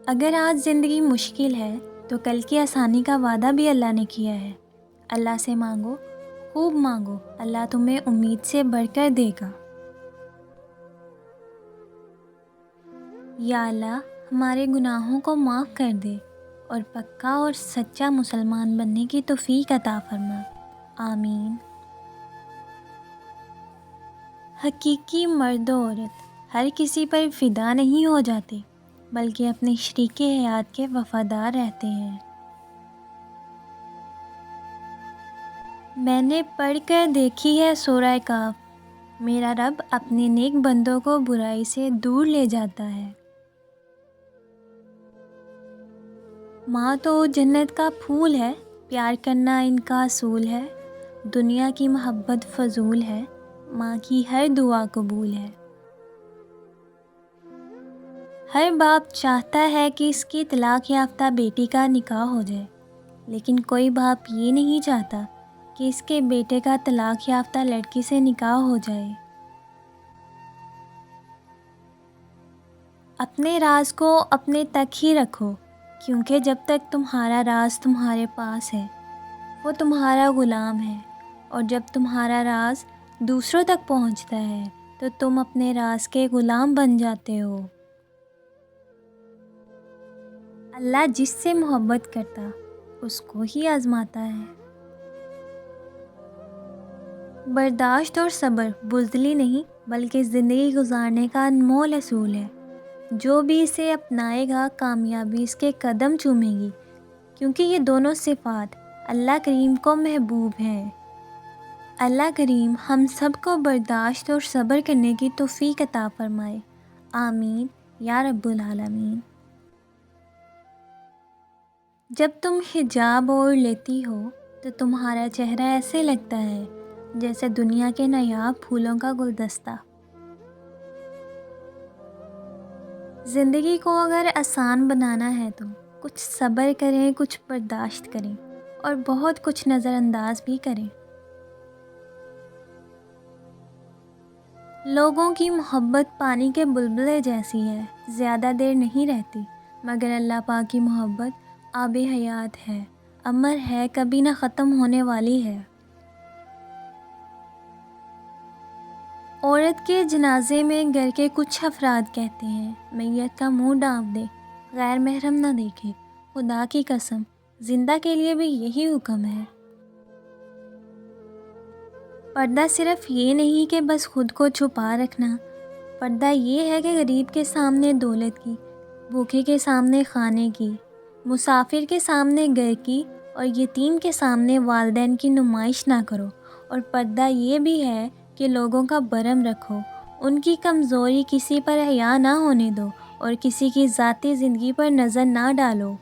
اگر آج زندگی مشکل ہے تو کل کی آسانی کا وعدہ بھی اللہ نے کیا ہے۔ اللہ سے مانگو، خوب مانگو، اللہ تمہیں امید سے بڑھ کر دے گا۔ یا اللہ ہمارے گناہوں کو معاف کر دے اور پکا اور سچا مسلمان بننے کی توفیق عطا فرما، آمین۔ حقیقی مرد و عورت ہر کسی پر فدا نہیں ہو جاتے بلکہ اپنے شریک حیات کے وفادار رہتے ہیں۔ میں نے پڑھ کر دیکھی ہے سورہ کہف، میرا رب اپنے نیک بندوں کو برائی سے دور لے جاتا ہے۔ ماں تو جنت کا پھول ہے، پیار کرنا ان کا اصول ہے، دنیا کی محبت فضول ہے، ماں کی ہر دعا قبول ہے۔ ہر باپ چاہتا ہے کہ اس کی طلاق یافتہ بیٹی کا نکاح ہو جائے، لیکن کوئی باپ یہ نہیں چاہتا کہ اس کے بیٹے کا طلاق یافتہ لڑکی سے نکاح ہو جائے۔ اپنے راز کو اپنے تک ہی رکھو، کیونکہ جب تک تمہارا راز تمہارے پاس ہے وہ تمہارا غلام ہے، اور جب تمہارا راز دوسروں تک پہنچتا ہے تو تم اپنے راز کے غلام بن جاتے ہو۔ اللہ جس سے محبت کرتا اس کو ہی آزماتا ہے۔ برداشت اور صبر بزدلی نہیں بلکہ زندگی گزارنے کا انمول اصول ہے۔ جو بھی اسے اپنائے گا کامیابی اس کے قدم چومے گی، کیونکہ یہ دونوں صفات اللہ کریم کو محبوب ہیں۔ اللہ کریم ہم سب کو برداشت اور صبر کرنے کی توفیق عطا فرمائے، آمین یا رب العالمین۔ جب تم حجاب اوڑھ لیتی ہو تو تمہارا چہرہ ایسے لگتا ہے جیسے دنیا کے نایاب پھولوں کا گلدستہ۔ زندگی کو اگر آسان بنانا ہے تو کچھ صبر کریں، کچھ برداشت کریں اور بہت کچھ نظر انداز بھی کریں۔ لوگوں کی محبت پانی کے بلبلے جیسی ہے، زیادہ دیر نہیں رہتی، مگر اللہ پاک کی محبت آب حیات ہے، امر ہے، کبھی نہ ختم ہونے والی ہے۔ عورت کے جنازے میں گھر کے کچھ افراد کہتے ہیں میت کا منہ ڈانپ دے، غیر محرم نہ دیکھے، خدا کی قسم زندہ کے لیے بھی یہی حکم ہے۔ پردہ صرف یہ نہیں کہ بس خود کو چھپا رکھنا، پردہ یہ ہے کہ غریب کے سامنے دولت کی، بھوکے کے سامنے کھانے کی، مسافر کے سامنے گھر کی اور یتیم کے سامنے والدین کی نمائش نہ کرو۔ اور پردہ یہ بھی ہے کہ لوگوں کا برم رکھو، ان کی کمزوری کسی پر حیا نہ ہونے دو اور کسی کی ذاتی زندگی پر نظر نہ ڈالو۔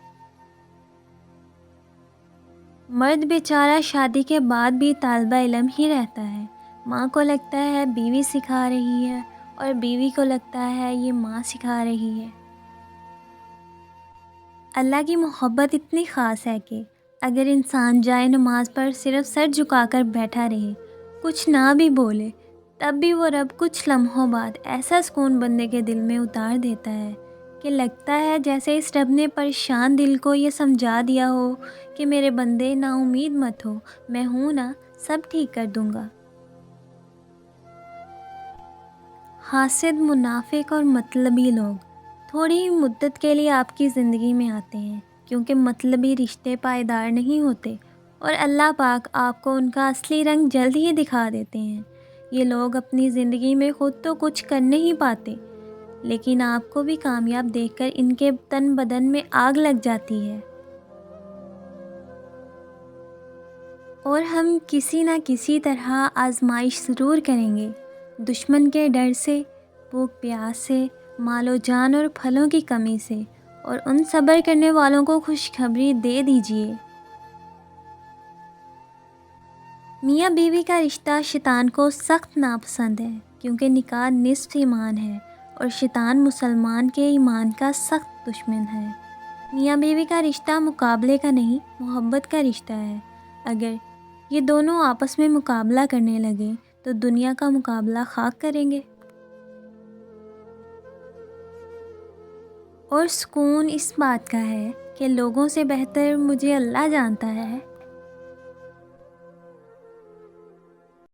مرد بیچارہ شادی کے بعد بھی طالبہ علم ہی رہتا ہے، ماں کو لگتا ہے بیوی سکھا رہی ہے اور بیوی کو لگتا ہے یہ ماں سکھا رہی ہے۔ اللہ کی محبت اتنی خاص ہے کہ اگر انسان جائے نماز پر صرف سر جھکا کر بیٹھا رہے، کچھ نہ بھی بولے، تب بھی وہ رب کچھ لمحوں بعد ایسا سکون بندے کے دل میں اتار دیتا ہے کہ لگتا ہے جیسے اس رب نے پریشان دل کو یہ سمجھا دیا ہو کہ میرے بندے نا امید مت ہو، میں ہوں نا، سب ٹھیک کر دوں گا۔ حاسد، منافق اور مطلبی لوگ تھوڑی ہی مدت کے لیے آپ کی زندگی میں آتے ہیں، کیونکہ مطلبی رشتے پائیدار نہیں ہوتے اور اللہ پاک آپ کو ان کا اصلی رنگ جلد ہی دکھا دیتے ہیں۔ یہ لوگ اپنی زندگی میں خود تو کچھ کر نہیں پاتے، لیکن آپ کو بھی کامیاب دیکھ کر ان کے تن بدن میں آگ لگ جاتی ہے۔ اور ہم کسی نہ کسی طرح آزمائش ضرور کریں گے، دشمن کے ڈر سے، بھوک پیاس سے، مال و جان اور پھلوں کی کمی سے، اور ان صبر کرنے والوں کو خوشخبری دے دیجیے۔ میاں بیوی کا رشتہ شیطان کو سخت ناپسند ہے، کیونکہ نکاح نصف ایمان ہے اور شیطان مسلمان کے ایمان کا سخت دشمن ہے۔ میاں بیوی کا رشتہ مقابلے کا نہیں، محبت کا رشتہ ہے۔ اگر یہ دونوں آپس میں مقابلہ کرنے لگے تو دنیا کا مقابلہ خاک کریں گے۔ اور سکون اس بات کا ہے کہ لوگوں سے بہتر مجھے اللہ جانتا ہے